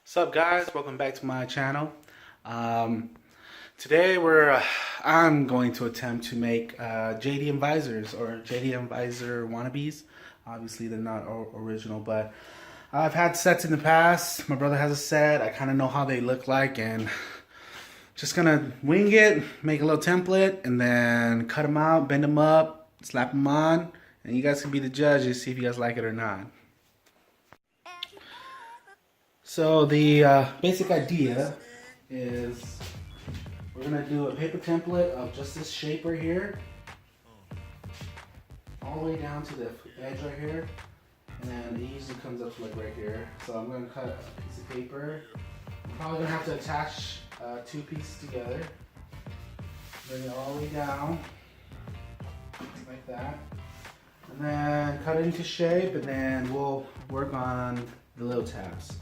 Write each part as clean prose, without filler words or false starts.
What's up, guys? Welcome back to my channel. Today I'm going to attempt to make JDM visors, or JDM visor wannabes. Obviously they're not original, but I've had sets in the past. My brother has a set. I kind of know how they look like, and just gonna wing it, make a little template, and then cut them out, bend them up, slap them on, and you guys can be the judge and see if you guys like it or not. So the basic idea is we're gonna do a paper template of just this shape right here, all the way down to the edge right here, and then it usually comes up to like right here. So I'm gonna cut a piece of paper. I'm probably gonna have to attach two pieces together. Bring it all the way down, like that, and then cut it into shape, and then we'll work on the little tabs.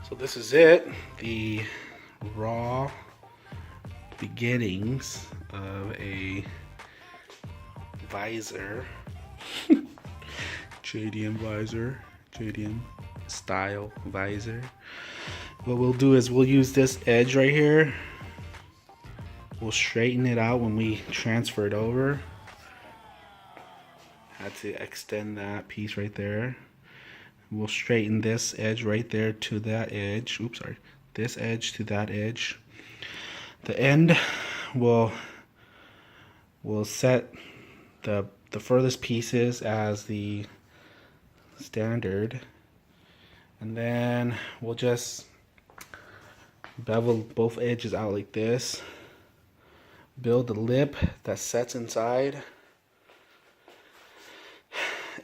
So this is it, the raw beginnings of a visor, JDM visor, JDM style visor. What we'll do is we'll use this edge right here. We'll straighten it out when we transfer it over. Had to extend that piece right there. We'll straighten this edge right there to that edge. Oops, sorry. This edge to that edge. The end will set the furthest pieces as the standard, and then we'll just bevel both edges out like this. Build the lip that sets inside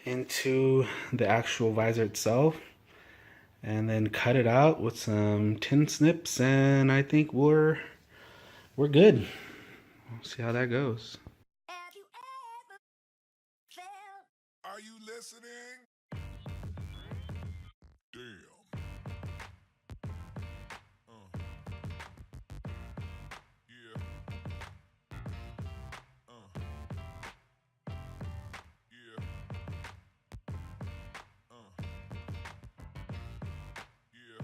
into the actual visor itself, and then cut it out with some tin snips, and I think we're good. We'll see how that goes. Are you listening? Damn. Yeah. Yeah. Yeah.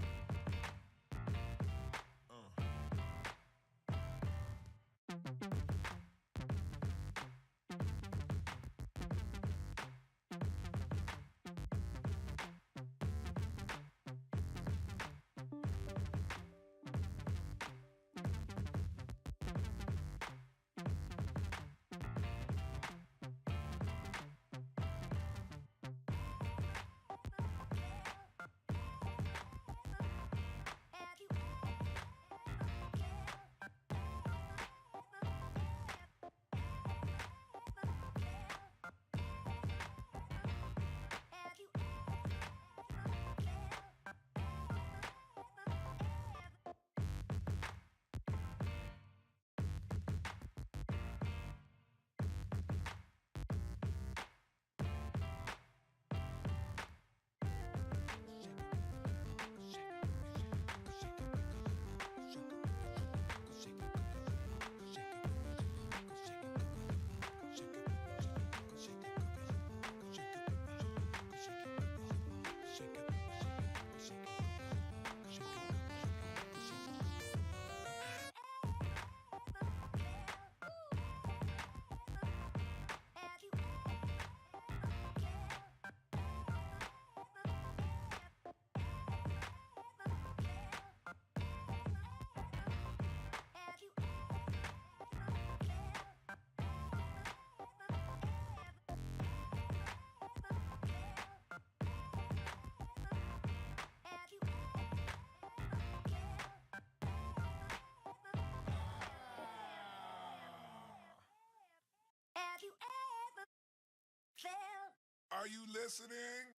you listening?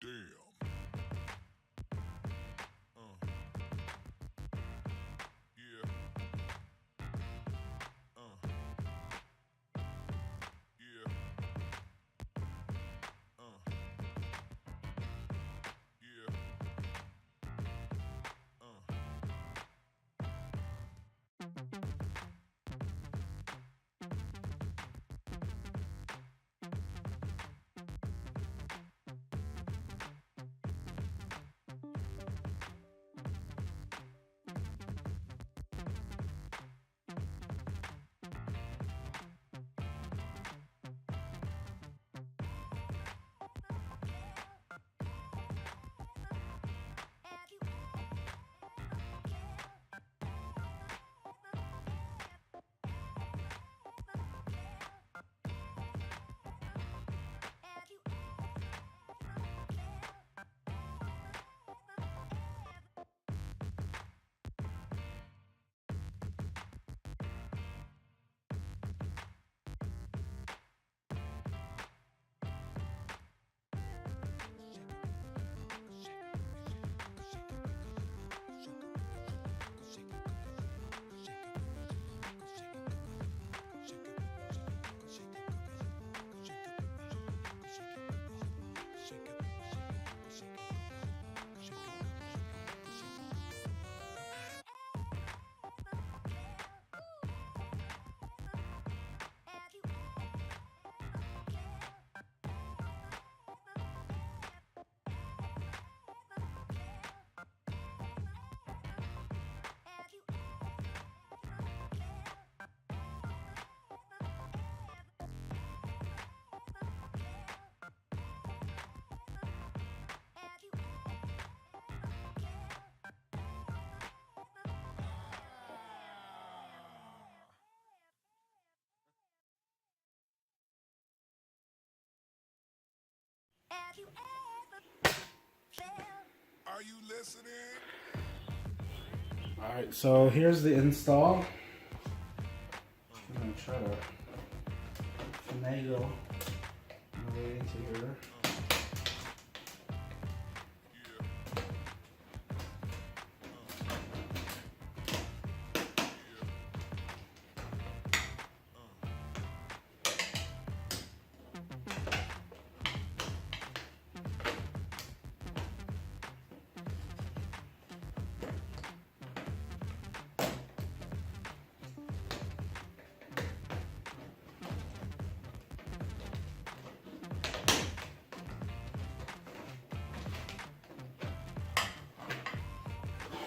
Damn. Yeah. Yeah. Yeah. Are you listening? All right, so here's the install. I'm gonna try to finagle my way into here.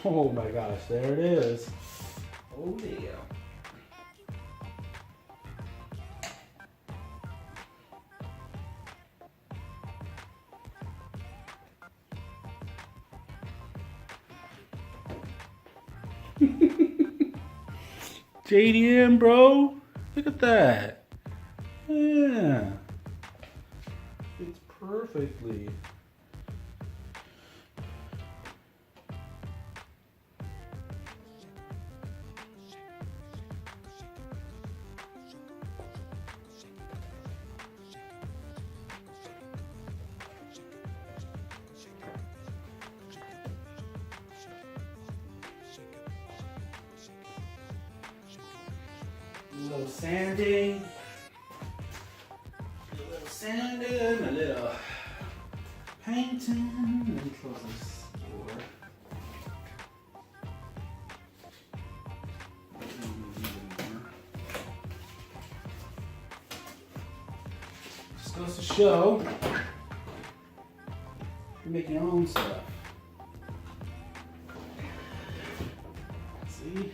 Oh my gosh, there it is. Oh yeah. JDM, bro. Look at that. Yeah. It's perfectly. A little sanding, a little painting. Let me close this door. Just goes to show you make your own stuff. See?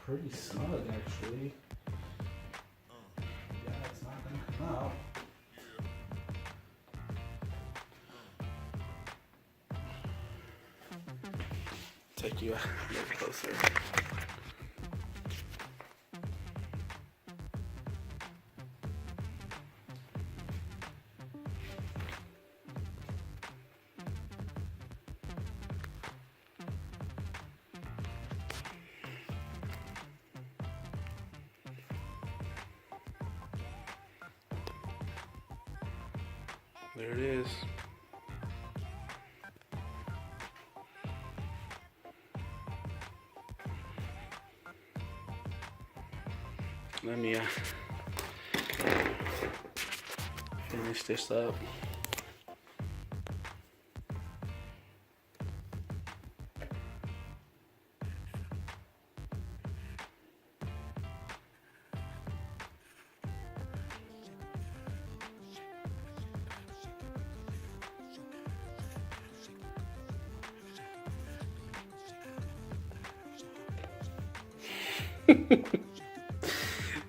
pretty snug actually. Yeah, it's not gonna come out. Take you a little closer. There it is. Let me finish this up.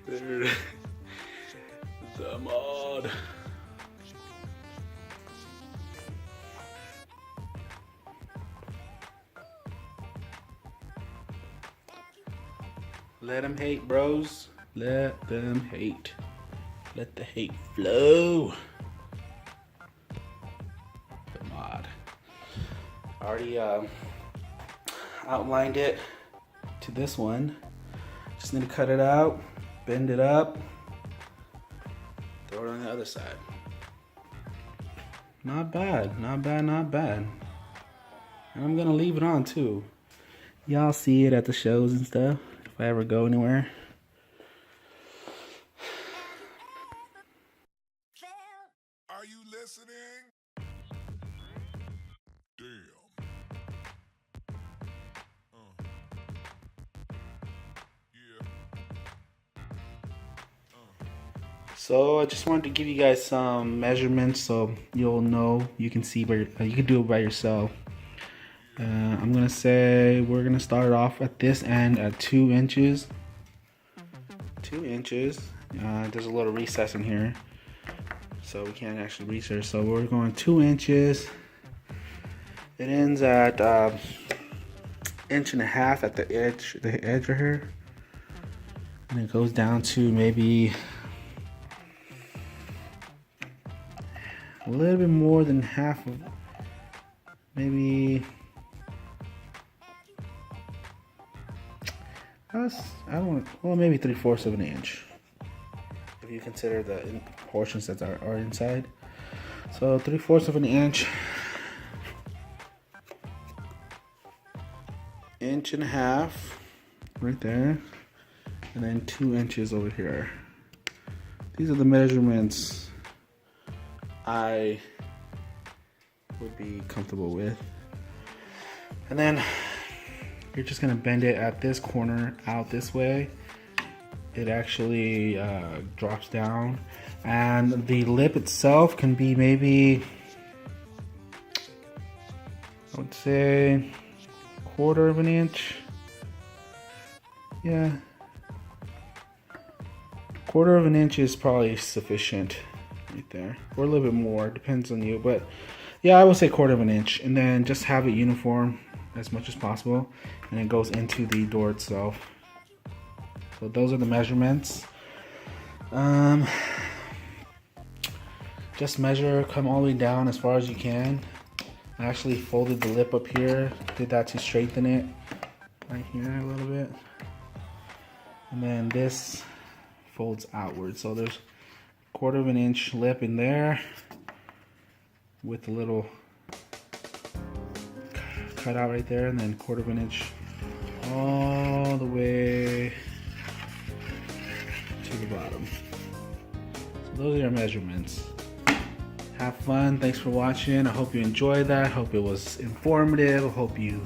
There, the mod. Let them hate, bros. Let them hate. Let the hate flow. The mod. Already outlined it to this one. Just need to cut it out, bend it up, throw it on the other side. Not bad, not bad, not bad. And I'm gonna leave it on too. Y'all see it at the shows and stuff, if I ever go anywhere. Are you listening? Damn. Yeah. So I just wanted to give you guys some measurements so you'll know, you can see where you can do it by yourself. I'm gonna say we're gonna start off at this end at 2 inches. 2 inches. There's a little recess in here, so we can't actually reach there. So we're going 2 inches. It ends at 1.5 inches at the edge right here, and it goes down to maybe a little bit more than half of, maybe. Well, maybe 3/4 of an inch, if you consider the portions that are inside. So 3/4 of an inch, 1.5 inches right there, and then 2 inches over here. These are the measurements I would be comfortable with. And then you're just gonna bend it at this corner out this way. It actually drops down, and the lip itself can be maybe, I would say, 1/4 of an inch. Yeah, 1/4 of an inch is probably sufficient right there, or a little bit more, depends on you, but yeah, I would say 1/4 of an inch, and then just have it uniform as much as possible, and it goes into the door itself. So those are the measurements. Just measure, come all the way down as far as you can. I actually folded the lip up here, did that to straighten it right here a little bit, and then this folds outward. So there's 1/4 of an inch lip in there with a little cut out right there, and then 1/4 of an inch all the way to the bottom. So those are your measurements. Have fun. Thanks for watching. I hope you enjoyed that. I hope it was informative. I hope you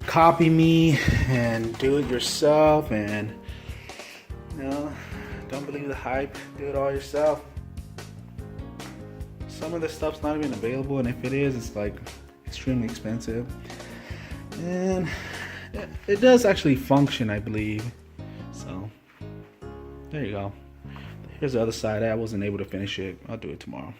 copy me and do it yourself, and don't believe the hype. Do it all yourself. Some of the stuff's not even available, and if it is, it's like extremely expensive. And it does actually function, I believe. So there you go. Here's the other side. I wasn't able to finish it. I'll do it tomorrow.